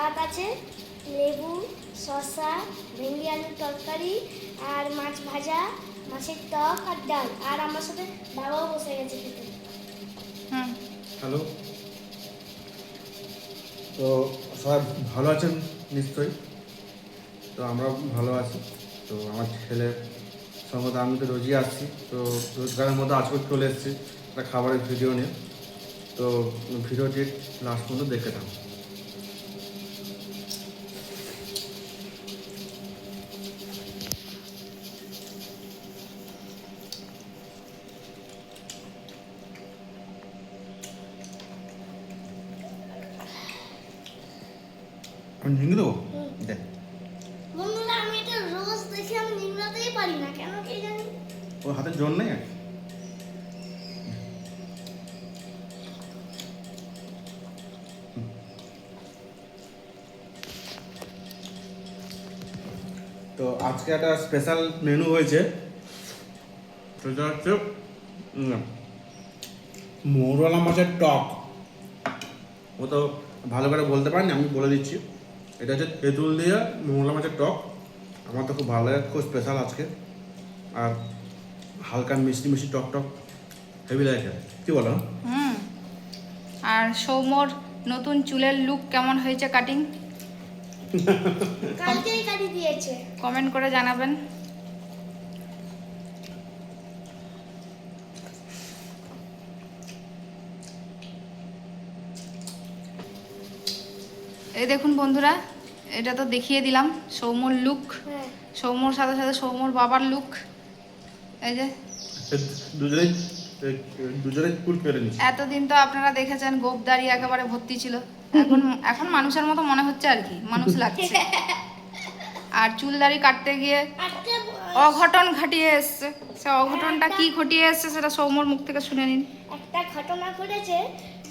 ভাত আছে, লেবু, শসা, ভেন্ডি আলুর তরকারি আর মাছ ভাজা, মাছের টক আর ডাল। আর আমার সাথে বাবাও বসে গেছে খেতে। হুম। হ্যালো, তো সবাই ভালো আছেন নিশ্চয়ই। তো আমরাও ভালো আছি। তো আমার ছেলের সঙ্গে তো আমি তো রোজই আসছি, তো রোজগারের মধ্যে আজকে চলে এসেছি একটা খাবারের ভিডিও নিয়ে। তো ভিডিওটি লাস্ট পর্যন্ত দেখে থাকুন। আমি ঝিঙে দেবো? দেখ, বন্ধুরা, আমি এটা রোজ দেখে আমি নিংড়াতেই পারি না, কেন কে জানি। ওর হাতে জোর নেই আর। তো আজকে একটা স্পেশাল মেনু হয়েছে, সেটা হচ্ছে মৌরলা মাছের টক। ও তো ভালো করে বলতে পারেনি, আমি বলে দিচ্ছি। এটা হচ্ছে তেঁতুল দিয়ে মৌরলা মাছের টক। আমার তো খুব ভালো লাগে, খুব স্পেশাল আজকে। আর হালকা মিষ্টি মিষ্টি টক টক হেভি লাগে খেতে। কী বলো? হুম। আর সৌম্যর নতুন চুলের লুক কেমন হয়েছে কাটিং? কালকেই কাটি দিয়েছে। কমেন্ট করে জানাবেন। এই দেখুন বন্ধুরা, এটা তো দেখিয়ে দিলাম সৌম্যর লুক। হ্যাঁ, সৌম্যর সাথে সাথে সৌম্যর বাবার লুক। এই যে দুজনেই দুজনেই চুল কেটে নিচ্ছে। এতদিন তো আপনারা দেখেছেন গোপদারি একেবারে ভর্তি ছিল। এখন এখন মানুষের মতো মনে হচ্ছে আর কি, মানুষ লাগছে। আর চুলদারি কাটতে গিয়ে আজকে অঘটন ঘটিয়ে এসছে। সে অঘটনটা কি ঘটিয়ে এসছে সেটা সৌম্যর মুখ থেকে শুনে নিন। একটা ঘটনা ঘটেছে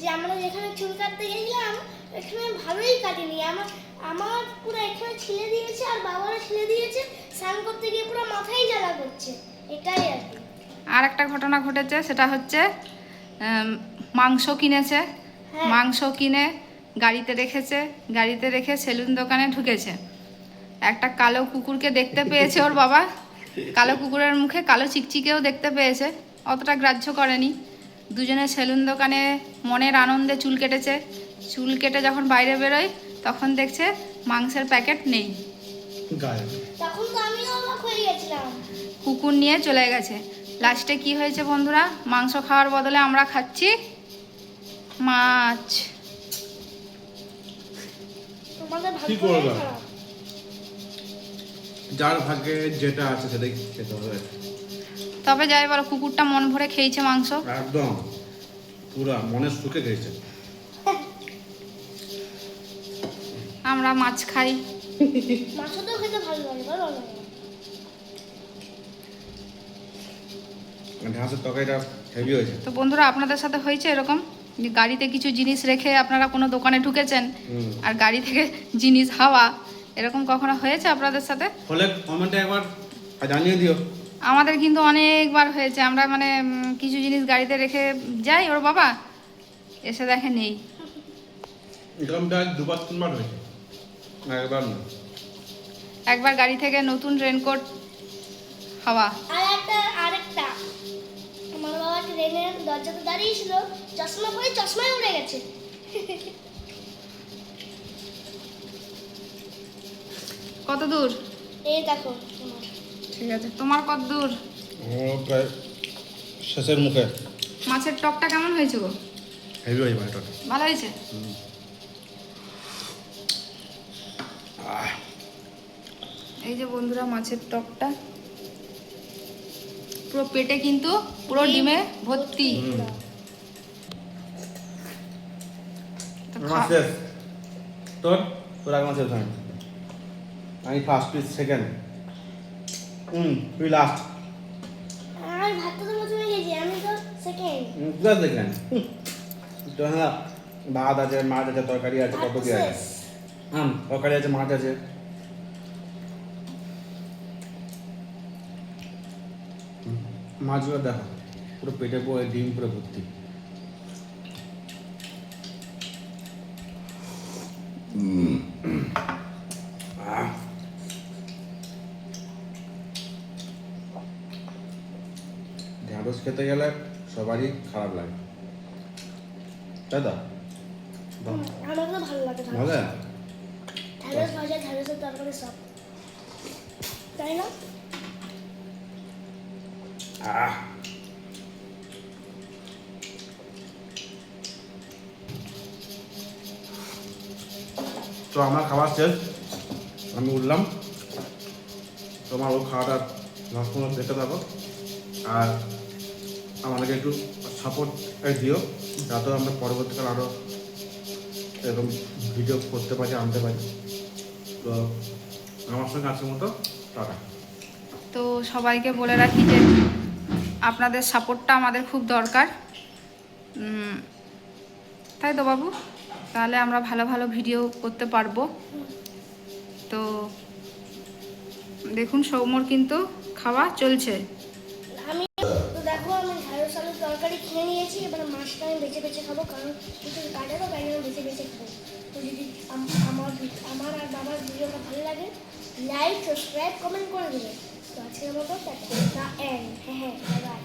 যে আমরা যেখানে চুল কাটতে গেছিলাম এখানে ভালোই কাটেনি। আমার আমার পুরো এখানে ছিলে দিয়েছে আর বাবারও ছিলে দিয়েছে। স্নান করতে গিয়ে পুরো মাথায় জ্বালা করছে। এটাই আর কি। আর একটা ঘটনা ঘটেছে, সেটা হচ্ছে মাংস কিনেছে। হ্যাঁ। মাংস কিনে গাড়িতে রেখেছে, গাড়িতে রেখে সেলুন দোকানে ঢুকেছে। একটা কালো কুকুরকে দেখতে পেয়েছে ওর বাবা। কালো কুকুরের মুখে কালো চিকচিকেও দেখতে পেয়েছে, অতটা গ্রাহ্য করেনি। দুজনে সেলুন দোকানে মনের আনন্দে চুল কেটেছে। চুল কেটে যখন বাইরে বেরোয় তখন দেখছে মাংসের প্যাকেট নেই। গায়ে তখন তো আমিও অবাক হয়ে গেছিলাম। কুকুর নিয়ে চলে গেছে। লাস্টে কি হয়েছে বন্ধুরা? মাংস খাওয়ার বদলে আমরা খাচ্ছি মাছ। তোমাদের কি ভাগ্যটাই করবা? খারাপ। যার ভাগ্যে যেটা আছে সেটাই খেতে হবে। তবে যাই বলো, কুকুরটা মন ভরে খেয়েছে মাংস। একদম পুরা মনের সুখে খেয়েছে। আমরা মাছ খাই। মাছটাও খেতে ভালো লাগে, ভালো লাগে। ঢ্যাঁড়সের তরকারিটা হেভি হয়েছে। তো বন্ধুরা, আপনাদের সাথে হয়েছে এরকম যে গাড়িতে কিছু জিনিস রেখে আপনারা কোনো দোকানে ঢুকেছেন আর গাড়ি থেকে জিনিস হাওয়া, এরকম কখনো হয়েছে আপনাদের সাথে? হলে কমেন্টে একবার জানিয়ে দিও। আমাদের কিন্তু অনেকবার হয়েছে। আমরা মানে কিছু জিনিস গাড়িতে রেখে যাই, ওর বাবা এসে দেখে নেই। এরকমটা দুবার তিনবার হয়েছে, একবার না। একবার গাড়ি থেকে নতুন রেনকোট হাওয়া। আরেকটা আমার বাবা ট্রেনের দরজাতে দাঁড়িয়ে ছিল, চশমা পরে চশমায় উড়ে গেছে। কত দূর? এই দেখো তোমার। ঠিক আছে, তোমার কত দূর? ও প্রায় শেষের মুখে। মাছের টকটা কেমন হয়েছে গো? হেভি হয়েছে ভাইটা। ভালো হয়েছে? এই যে বন্ধুরা, মাছের টকটা পুরো পেটে কিন্তু পুরো ডিমে ভর্তি। তো আমার শেষ। তোর তোর আগে আমার শেষ হয়নি। আমি ফার্স্ট, তুই সেকেন্ড। তুই লাস্ট। আমি ভাতটা তো প্রথমে খেয়েছি, আমি তো সেকেন্ড। তুই দেখলেন তো? হ্যাঁ, ভাত আছে, মাছ আছে, তরকারি আছে, কত কি আছে। তরকারি আছে, মাছ আছে। মাছগুলো দেখো পুরো পেটে পুরো ডিম পুরো ভর্তি। ঢ্যাঁড়স খেতে গেলে সবারই খারাপ লাগে, তাই তো? আমার তো ভালো লাগে ভালো? ঢ্যাঁড়স ভাজা, ঢ্যাঁড়সের তরকারি সব, তাই না? আহ তো আমার খাবার শেষ, আমি উঠলাম। তোমার ও খাওয়াটা নষ্ট দেখতে থাকো, আর আমাদেরকে একটু সাপোর্ট দিও, যাতে আমরা পরবর্তীকালে আরও এরকম ভিডিও করতে পারি, আনতে পারি। তো আমার সঙ্গে আজকের মতো টাটা। তো সবাইকে বলে রাখি যে আপনাদের সাপোর্টটা আমাদের খুব দরকার, তাই তো বাবু? তাহলে আমরা ভালো ভালো ভিডিও করতে পারবো। তো দেখুন সৌম্যর কিন্তু খাওয়া চলছে। আমি তো দেখো, আমি ঢ্যাঁড়স আলুর তরকারি খেয়ে নিয়েছি, এবার মাছটা আমি বেছে বেছে খাবো, কারণ কিছু কাটে তো, তাই আমি বেছে বেছে খাবো। তো যদি আমার আর বাবার ভিডিওটা ভালো লাগে, লাইক, সাবস্ক্রাইব, কমেন্ট করে দেবে। তো আজকের মতো টাটা, হ্যাঁ, বাই।